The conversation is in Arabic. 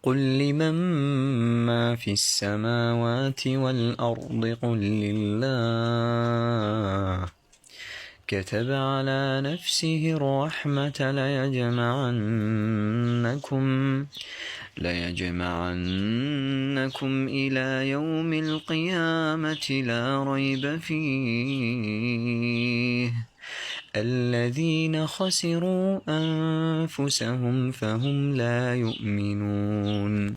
قل لمن ما في السماوات والأرض قل لله كتب على نفسه الرحمة ليجمعنكم إلى يوم القيامة لا ريب فيه الذين خسروا أنفسهم فهم لا يؤمنون.